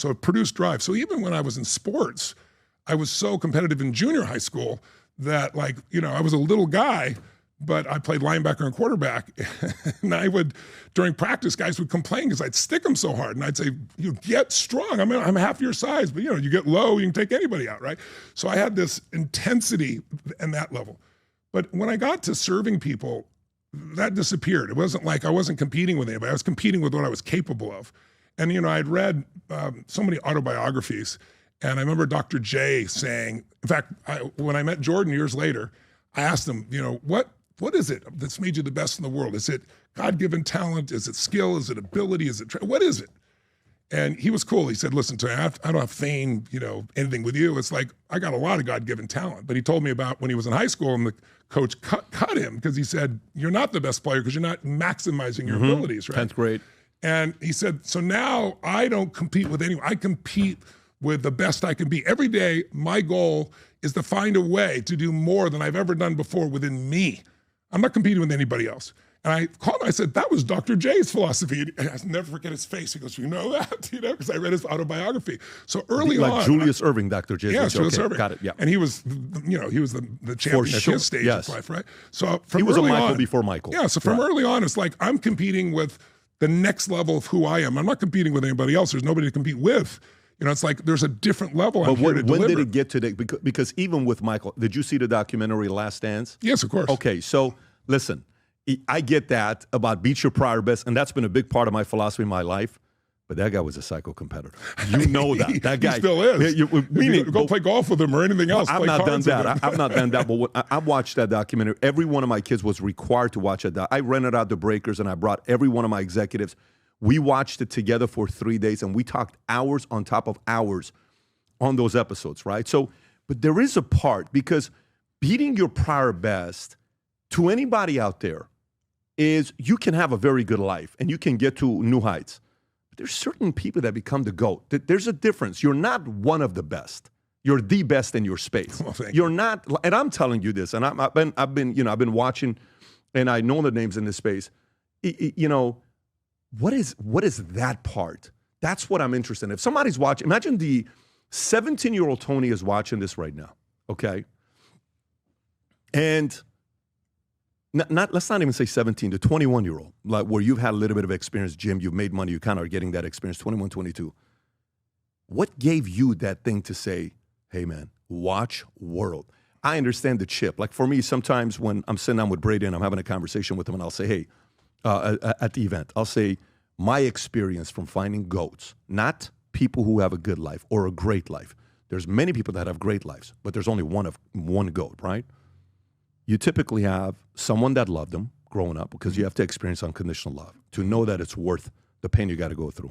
So it produced drive. So even when I was in sports, I was so competitive in junior high school that, like, you know, I was a little guy, but I played linebacker and quarterback. And I would, during practice, guys would complain because I'd stick them so hard. And I'd say, you get strong. I'm half your size, but, you know, you get low, you can take anybody out, right? So I had this intensity and that level. But when I got to serving people, that disappeared. It wasn't like I wasn't competing with anybody. I was competing with what I was capable of. And, you know, I'd read so many autobiographies. And I remember Dr. J saying, in fact, when I met Jordan years later, I asked him, you know, what is it that's made you the best in the world? Is it God-given talent? Is it skill? Is it ability? Is it what is it? And he was cool. He said, listen, to me, I don't have fame, you know, anything with you. It's like, I got a lot of God-given talent. But he told me about when he was in high school and the coach cut him because he said, you're not the best player because you're not maximizing your abilities, right? 10th grade. And he said, so now I don't compete with anyone. I compete with the best I can be. Every day, my goal is to find a way to do more than I've ever done before within me. I'm not competing with anybody else. And I called him, I said, that was Dr. J's philosophy. And I'll never forget his face. He goes, you know that? You know, because I read his autobiography. So early on. Like Julius Erving, Dr. J. Yeah, Julius Erving. Got it, yeah. And he was, you know, he was the champion at his stage of life, right? So from he was early a Michael on, before Michael. Yeah, so from early on, it's like I'm competing with the next level of who I am. I'm not competing with anybody else. There's nobody to compete with. You know, it's like there's a different level I'm here to deliver. When did it get to the, because even with Michael, did you see the documentary Last Dance? Yes, of course. Okay, so listen, I get that about beat your prior best, and that's been a big part of my philosophy in my life. But that guy was a psycho competitor. You know that. That guy he still is. Go play golf with him or anything else. I've not done that. I've not done that. But I watched that documentary. Every one of my kids was required to watch it. I rented out the breakers, and I brought every one of my executives. We watched it together for 3 days, and we talked hours on top of hours on those episodes, right? So, but there is a part, because beating your prior best, to anybody out there, is you can have a very good life, and you can get to new heights. But there's certain people that become the GOAT. There's a difference. You're not one of the best. You're the best in your space. Well, You're not, and I'm telling you this, and I've been watching, and I know the names in this space. You know, what is that part? That's what I'm interested in. If somebody's watching, imagine the 17-year-old Tony is watching this right now, okay? And let's not even say 17, the 21-year-old, like where you've had a little bit of experience, Jim, you've made money, you kind of are getting that experience, 21, 22. What gave you that thing to say, hey, man, watch world? I understand the chip. Like for me, sometimes when I'm sitting down with Brady and I'm having a conversation with him and I'll say, hey, at the event, I'll say, my experience from finding GOATs, not people who have a good life or a great life. There's many people that have great lives, but there's only one GOAT, right? You typically have someone that loved them growing up, because you have to experience unconditional love to know that it's worth the pain you got to go through.